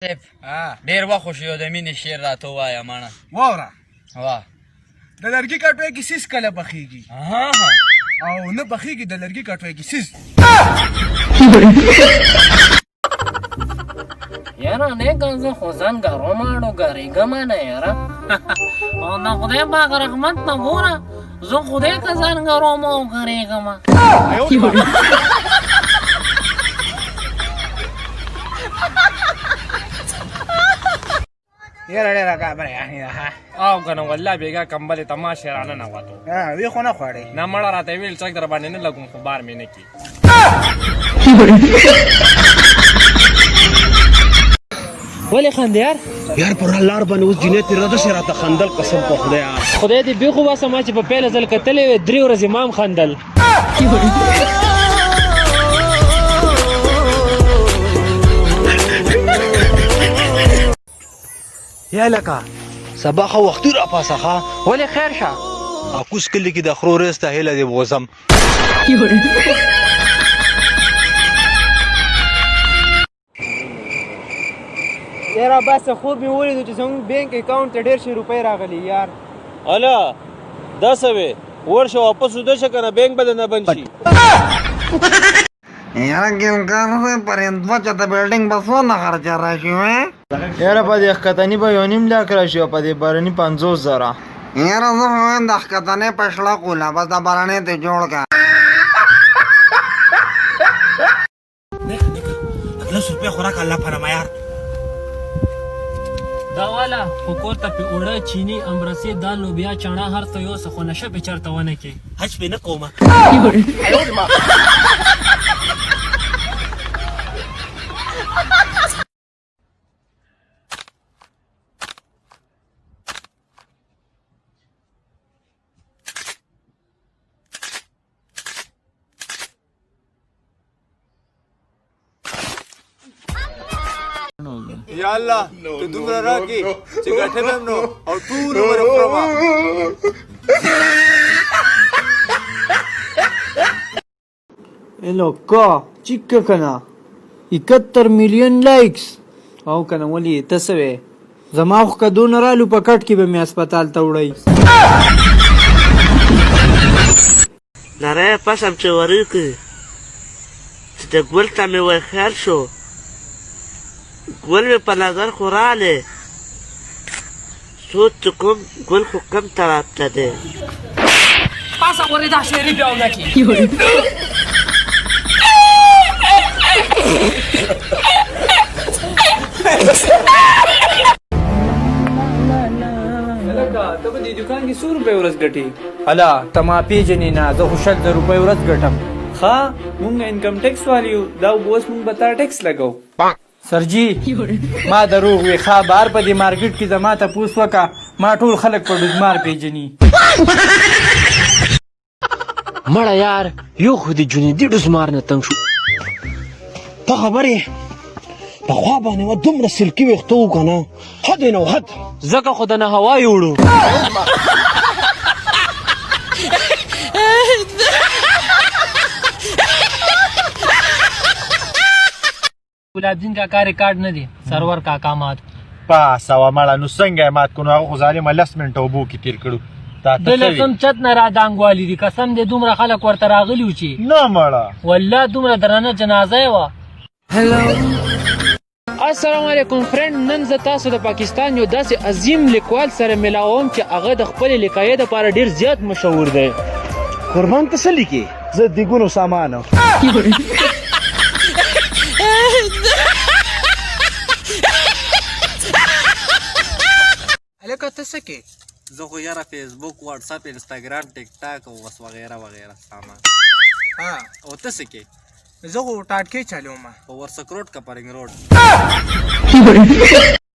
ډېر وخت شو د مینې شعر راته ووایه ماڼه واوره واه د لرګي کټوۍ کې سیس کله پخېږي او نه پخېږي د لرګي کټوۍ کې سیس یاره نه زه خو ځان ګرماړو ګرېږم نه یاره او د خدای پاک رحمت نه ګوره زه خدای که ځان ګرم او ګرېږم یاره ډېره کابره یعنې ده او که نه والله بېګا کمبلې ته ما شیرانه نه وتو وی خو نه خوړې نه مړه راته ویل چک در باندې نه لګوم خو بار مې نه کي ولې خندې یار یار پر لار باندې اوس جنې تېره ده شي راته خندل قسم په خدای یار خدای دې بېخو باسه ما چې په پیله ځل کتلی وې 3 ورځې ما هم خندل یا لکه سبا خو وختي راپاسه ښه ولې خیر شه کوس کلي کې د خرو ریس ته هیله دې بوزم یاره بس خوب مې ولیدو چې زموږ بینک اکاونټ ته ډېر شي روپۍ راغلي یار الا داسه وې ورشه واپس ودشه که نه بینک به نه بند شي یاره ګلګان صاحب پرندو چې د بلډینګ به څونه خرچه راشي یاره په دې ښکتني به 1.5 لاک راشي او په دې بارني 50,000 یاره زه خو وایم د ښکتنۍ په شله کوله بس د بارنۍ ته جوړ کړه 10 روپۍ خوراک الله پنامه یار دا والا خو کور ته پې اوړه چیني امرسي دال لوبیا چڼه هر څه یوسه خو نشه پې چېرته ونه کې حج پې نه کومه یا الله ته دومره راکې چې ګټه مې هم نو او ټول عمر خورمه لوکا چیکه کنه 71 میلیون لایکس او کنه ولې ته څه وې زما خو که دونه رالو په کټ کې به مې هسپتال ته وړی لاره پسم چې وریکې چې د ګل ته مې وخیال شو ګل مې په نظر خو رالی سوچ چې کوم ګل خو کم طرف ته دی پاسه غورې دا شعري بیا ونه کړي لکه ته په دې دوکان کې 100 روپۍ ورځ ګټې هله ته ما پېژنې نه زه خو 100 روپۍ ورځ ګټم ښه مونږ انکم ټیکس والي یو دا اوس مونږ به تا ټیکس لګو سرجي ما دروغ وي ښه بهر په دې مارکیټ کې زما تپوس وکړه ما ټول خلک په ډوزمار پېژني مړه یار یو خو د جنیدي ډوزمار نه تنګ شو ته خبر یې پخوا باندې و دومره سلکي ویښته و که نه حد یې نه و حد ځکه خو د نه هوا یوړو ګلابدین کاکا ریکارډ نه دی سرور کاکا مات پاسه وه مړه نو څنګه یې مات کړو نو هغه خو ظالمه 10 منټه اوبو کې تېر کړو د لسم چت نه را دانګوالي دي قسم دې دومره خلک ورته راغلي و چې نه مړه والله دومره درنه جنازه یې وه السلام علیکم فرند نن زه تاسو د پاکستان یو داسې عظیم لیکوال سره ملاوم چې هغه د خپلې لیکایې دپاره ډېر زیات مشهور دی قربان ته څه لیکې زه د دیګونو سامان هلکه ته څه کې زه خو یاره فیسبوک واټساپ انسټاګرام ټیک ټاک او بس وغیره وغیره سامان او ته څه کې زه خو ټاټکې چلوم په ورسک روډ کپرنګ روډ